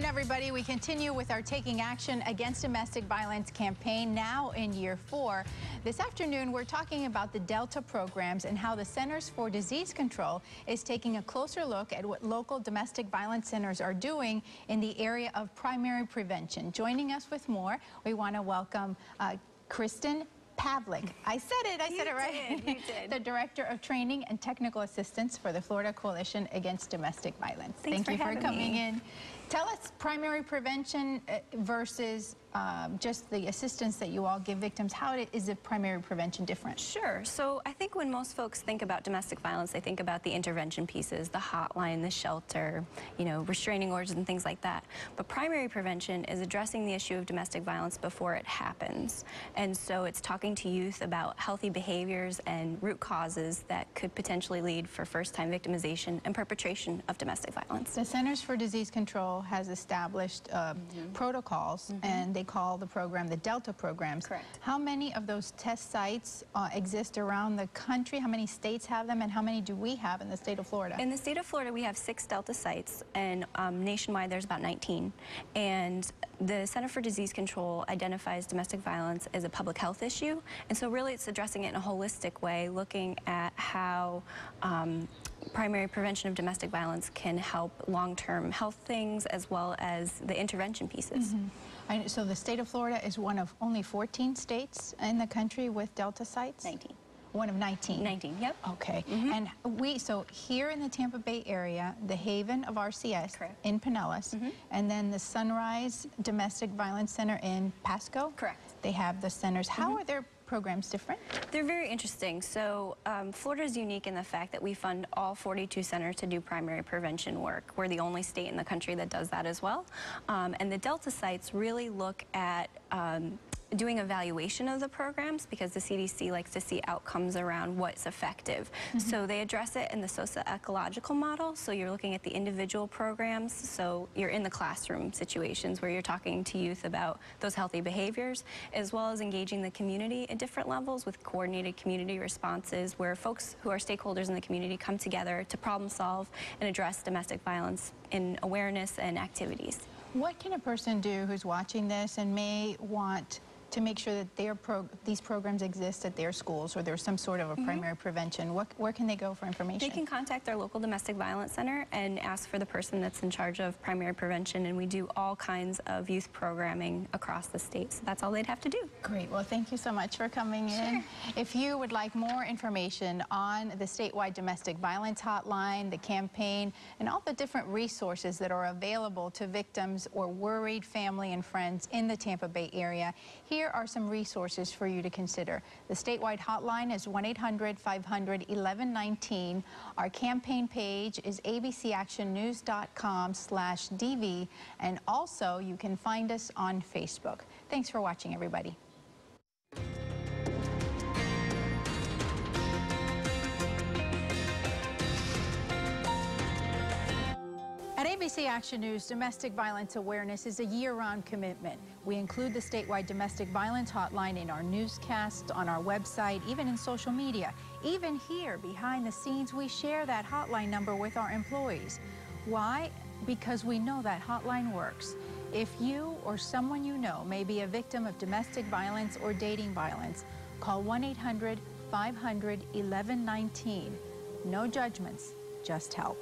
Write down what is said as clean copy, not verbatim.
afternoon, everybody. We continue with our Taking Action Against Domestic Violence campaign, now in year 4. This afternoon, we're talking about the Delta programs and how the Centers for Disease Control is taking a closer look at what local domestic violence centers are doing in the area of primary prevention. Joining us with more, we want to welcome Kristen Pavlik. I said it right. You did. The Director of Training and Technical Assistance for the Florida Coalition Against Domestic Violence. Thank you for coming in. Tell us primary prevention versus just the assistance that you all give victims. How is the primary prevention different? Sure. So I think when most folks think about domestic violence, they think about the intervention pieces, the hotline, the shelter, restraining orders and things like that. But primary prevention is addressing the issue of domestic violence before it happens. And so it's talking to youth about healthy behaviors and root causes that could potentially lead for first-time victimization and perpetration of domestic violence. The Centers for Disease Control has established protocols, and they call the program the Delta programs. Correct. How many of those test sites exist around the country? How many states have them, and how many do we have in the state of Florida? In the state of Florida, we have 6 Delta sites, and nationwide there's about 19. And the Center for Disease Control identifies domestic violence as a public health issue, and so really it's addressing it in a holistic way, looking at how primary prevention of domestic violence can help long-term health things as well as the intervention pieces. So the state of Florida is one of only 14 states in the country with Delta sites? 19. One of 19? 19, yep. Okay. And so here in the Tampa Bay area, the Haven of RCS Correct. in Pinellas, and then the Sunrise Domestic Violence Center in Pasco? Correct. They have the centers. How are their programs different? They're very interesting. So Florida is unique in the fact that we fund all 42 centers to do primary prevention work. We're the only state in the country that does that as well. And the Delta sites really look at doing evaluation of the programs because the CDC likes to see outcomes around what's effective. So they address it in the socio-ecological model. So you're looking at the individual programs. So you're in the classroom situations where you're talking to youth about those healthy behaviors, as well as engaging the community at different levels with coordinated community responses where folks who are stakeholders in the community come together to problem solve and address domestic violence in awareness and activities. What can a person do who's watching this and may want to make sure that these programs exist at their schools, or there's some sort of a primary prevention? Where can they go for information? They can contact their local domestic violence center and ask for the person that's in charge of primary prevention, and we do all kinds of youth programming across the state, so that's all they'd have to do. Great. Well, thank you so much for coming in. If you would like more information on the statewide domestic violence hotline, the campaign, and all the different resources that are available to victims or worried family and friends in the Tampa Bay area, here are some resources for you to consider. The statewide hotline is 1-800-500-1119. Our campaign page is abcactionnews.com/DV, and also you can find us on Facebook. Thanks for watching, everybody. At ABC Action News, domestic violence awareness is a year-round commitment. We include the statewide domestic violence hotline in our newscasts, on our website, even in social media. Even here, behind the scenes, we share that hotline number with our employees. Why? Because we know that hotline works. If you or someone you know may be a victim of domestic violence or dating violence, call 1-800-500-1119. No judgments, just help.